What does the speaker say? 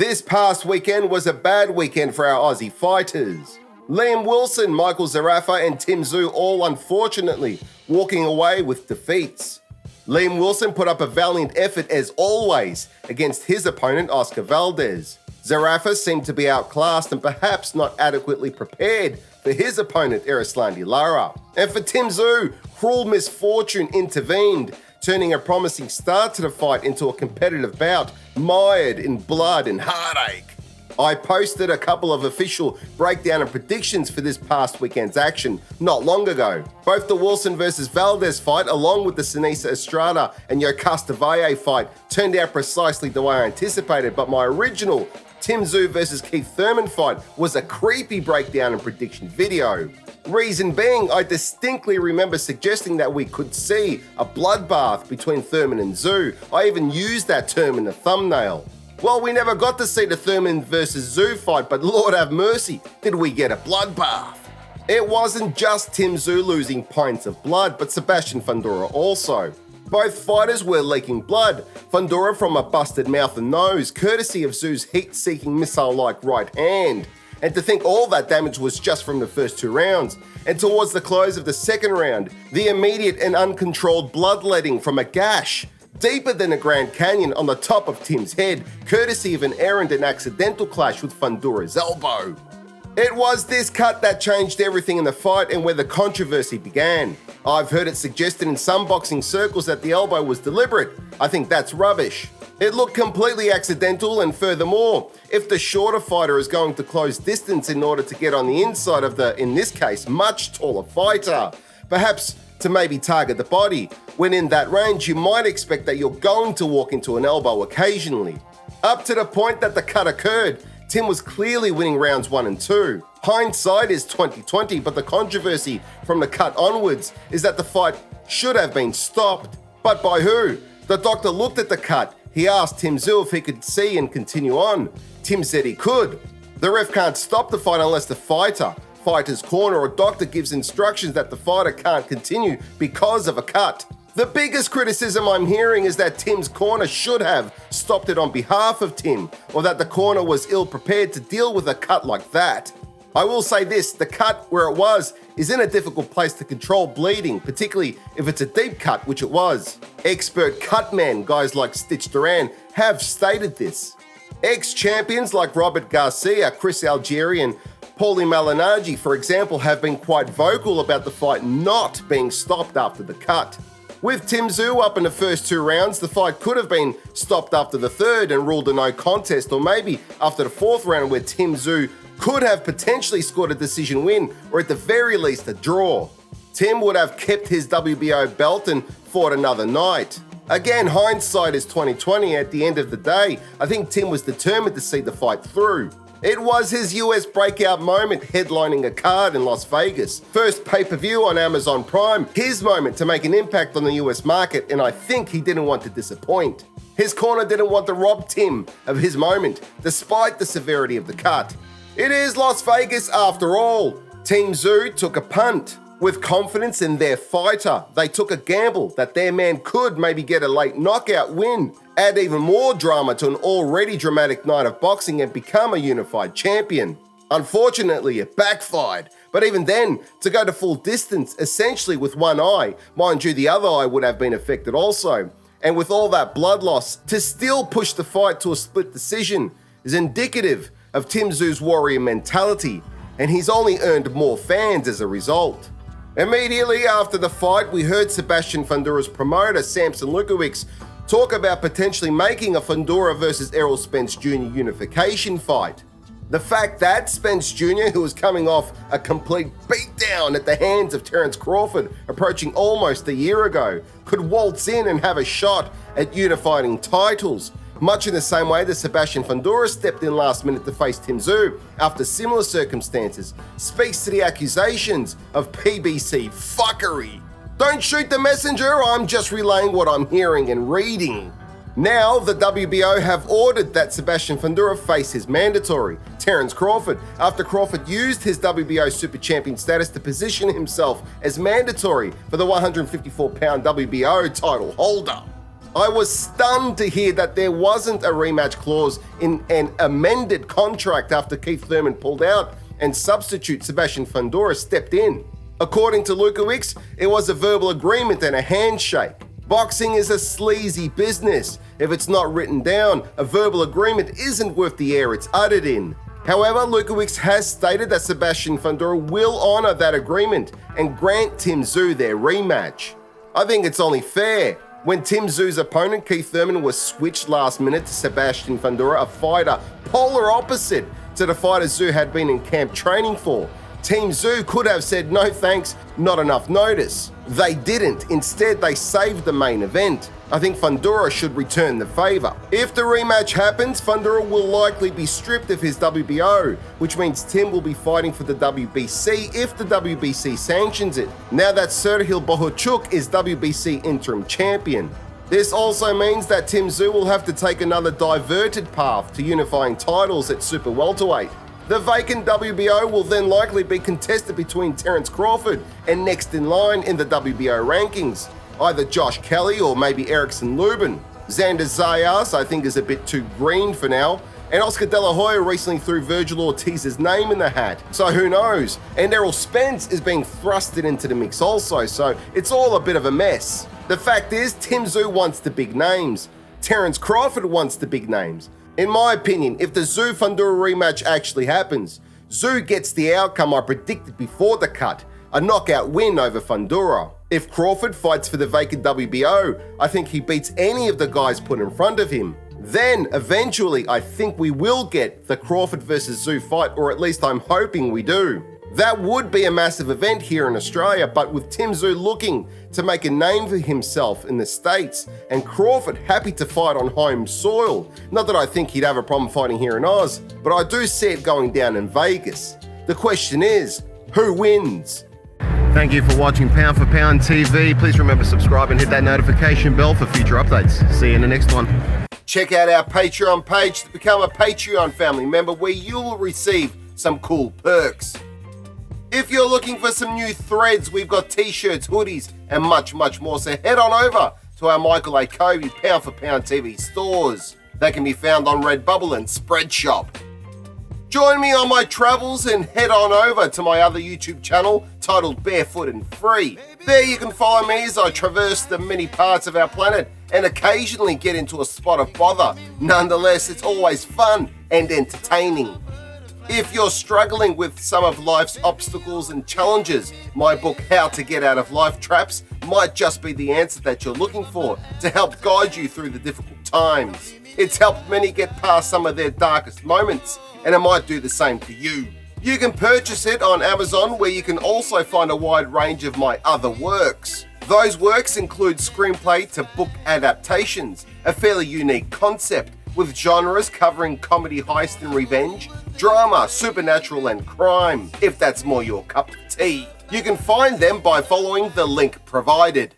This past weekend was a bad weekend for our Aussie fighters. Liam Wilson, Michael Zerafa and Tim Tszyu all unfortunately walking away with defeats. Liam Wilson put up a valiant effort as always against his opponent Oscar Valdez. Zerafa seemed to be outclassed and perhaps not adequately prepared for his opponent Erislandy Lara. And for Tim Tszyu, cruel misfortune intervened, turning a promising start to the fight into a competitive bout mired in blood and heartache. I posted a couple of official breakdown and predictions for this past weekend's action not long ago. Both the Wilson vs Valdez fight along with the Sinisa Estrada and Yokasta Valle fight turned out precisely the way I anticipated, but my original Tim Tszyu vs Keith Thurman fight was a creepy breakdown and prediction video. Reason being, I distinctly remember suggesting that we could see a bloodbath between Thurman and Tszyu. I even used that term in the thumbnail. Well, we never got to see the Thurman vs Tszyu fight, but Lord have mercy, did we get a bloodbath. It wasn't just Tim Tszyu losing pints of blood, but Sebastian Fundora also. Both fighters were leaking blood, Fundora from a busted mouth and nose, courtesy of Tszyu's heat-seeking missile-like right hand. And to think all that damage was just from the first two rounds. And towards the close of the second round, the immediate and uncontrolled bloodletting from a gash deeper than a Grand Canyon on the top of Tim's head, courtesy of an errant and accidental clash with Fundora's elbow. It was this cut that changed everything in the fight and where the controversy began. I've heard it suggested in some boxing circles that the elbow was deliberate. I think that's rubbish. It looked completely accidental, and furthermore, if the shorter fighter is going to close distance in order to get on the inside of the, in this case, much taller fighter, perhaps to maybe target the body, when in that range you might expect that you're going to walk into an elbow occasionally. Up to the point that the cut occurred, Tim was clearly winning rounds 1 and 2. Hindsight is 20/20, but the controversy from the cut onwards is that the fight should have been stopped. But by who? The doctor looked at the cut. He asked Tim Tszyu if he could see and continue on. Tim said he could. The ref can't stop the fight unless the fighter's corner or doctor gives instructions that the fighter can't continue because of a cut. The biggest criticism I'm hearing is that Tim's corner should have stopped it on behalf of Tim, or that the corner was ill-prepared to deal with a cut like that. I will say this, the cut where it was is in a difficult place to control bleeding, particularly if it's a deep cut, which it was. Expert cut men, guys like Stitch Duran, have stated this. Ex-champions like Robert Garcia, Chris Algieri and Paulie Malignaggi, for example, have been quite vocal about the fight not being stopped after the cut. With Tim Tszyu up in the first 2 rounds, the fight could have been stopped after the third and ruled a no contest, or maybe after the 4th round where Tim Tszyu could have potentially scored a decision win, or at the very least a draw. Tim would have kept his WBO belt and fought another night. Again, hindsight is 20/20. At the end of the day, I think Tim was determined to see the fight through. It was his US breakout moment headlining a card in Las Vegas. First pay-per-view on Amazon Prime, his moment to make an impact on the US market, and I think he didn't want to disappoint. His corner didn't want to rob Tim of his moment, despite the severity of the cut. It is Las Vegas after all. Team Tszyu took a punt. With confidence in their fighter, they took a gamble that their man could maybe get a late knockout win, add even more drama to an already dramatic night of boxing and become a unified champion. Unfortunately, it backfired, but even then, to go to full distance, essentially with one eye, mind you the other eye would have been affected also, and with all that blood loss, to still push the fight to a split decision is indicative of Tim Tszyu's warrior mentality, and he's only earned more fans as a result. Immediately after the fight, we heard Sebastian Fundora's promoter, Samson Lukowicz, talk about potentially making a Fundora versus Errol Spence Jr. unification fight. The fact that Spence Jr., who was coming off a complete beatdown at the hands of Terence Crawford approaching almost a year ago, could waltz in and have a shot at unifying titles, much in the same way that Sebastian Fundora stepped in last minute to face Tim Tszyu after similar circumstances, speaks to the accusations of PBC fuckery. Don't shoot the messenger, I'm just relaying what I'm hearing and reading. Now, the WBO have ordered that Sebastian Fundora face his mandatory, Terence Crawford, after Crawford used his WBO Super Champion status to position himself as mandatory for the 154-pound WBO title holder. I was stunned to hear that there wasn't a rematch clause in an amended contract after Keith Thurman pulled out and substitute Sebastian Fundora stepped in. According to Lukowicz, it was a verbal agreement and a handshake. Boxing is a sleazy business. If it's not written down, a verbal agreement isn't worth the air it's uttered in. However, Lukowicz has stated that Sebastian Fundora will honour that agreement and grant Tim Tszyu their rematch. I think it's only fair. When Tim Tszyu's opponent, Keith Thurman, was switched last minute to Sebastian Fundora, a fighter polar opposite to the fighter Tszyu had been in camp training for, Team Tszyu could have said no thanks, not enough notice. They didn't. Instead, they saved the main event. I think Fundora should return the favour. If the rematch happens, Fundora will likely be stripped of his WBO, which means Tim will be fighting for the WBC if the WBC sanctions it, now that Serhil Bohachuk is WBC interim champion. This also means that Tim Tszyu will have to take another diverted path to unifying titles at Super Welterweight. The vacant WBO will then likely be contested between Terence Crawford and next in line in the WBO rankings, either Josh Kelly or maybe Erickson Lubin. Xander Zayas, I think, is a bit too green for now, and Oscar De La Hoya recently threw Virgil Ortiz's name in the hat, so who knows? And Errol Spence is being thrusted into the mix also, so it's all a bit of a mess. The fact is, Tim Tszyu wants the big names. Terence Crawford wants the big names. In my opinion, if the Tszyu-Fundora rematch actually happens, Tszyu gets the outcome I predicted before the cut, a knockout win over Fundora. If Crawford fights for the vacant WBO, I think he beats any of the guys put in front of him. Then, eventually, I think we will get the Crawford versus Tszyu fight, or at least I'm hoping we do. That would be a massive event here in Australia, but with Tim Tszyu looking to make a name for himself in the States and Crawford happy to fight on home soil, not that I think he'd have a problem fighting here in Oz, but I do see it going down in Vegas. The question is, who wins? Thank you for watching Pound for Pound TV. Please remember to subscribe and hit that notification bell for future updates. See you in the next one. Check out our Patreon page to become a Patreon family member where you'll receive some cool perks. If you're looking for some new threads, we've got t-shirts, hoodies, and much, much more. So head on over to our Michael Akobi Pound for Pound TV stores. They can be found on Redbubble and Spreadshop. Join me on my travels and head on over to my other YouTube channel titled Barefoot and Free. There you can follow me as I traverse the many parts of our planet and occasionally get into a spot of bother. Nonetheless, it's always fun and entertaining. If you're struggling with some of life's obstacles and challenges, my book How to Get Out of Life Traps might just be the answer that you're looking for to help guide you through the difficult times. It's helped many get past some of their darkest moments, and it might do the same for you. You can purchase it on Amazon, where you can also find a wide range of my other works. Those works include screenplay to book adaptations, a fairly unique concept, with genres covering comedy, heist and revenge, drama, supernatural and crime, if that's more your cup of tea. You can find them by following the link provided.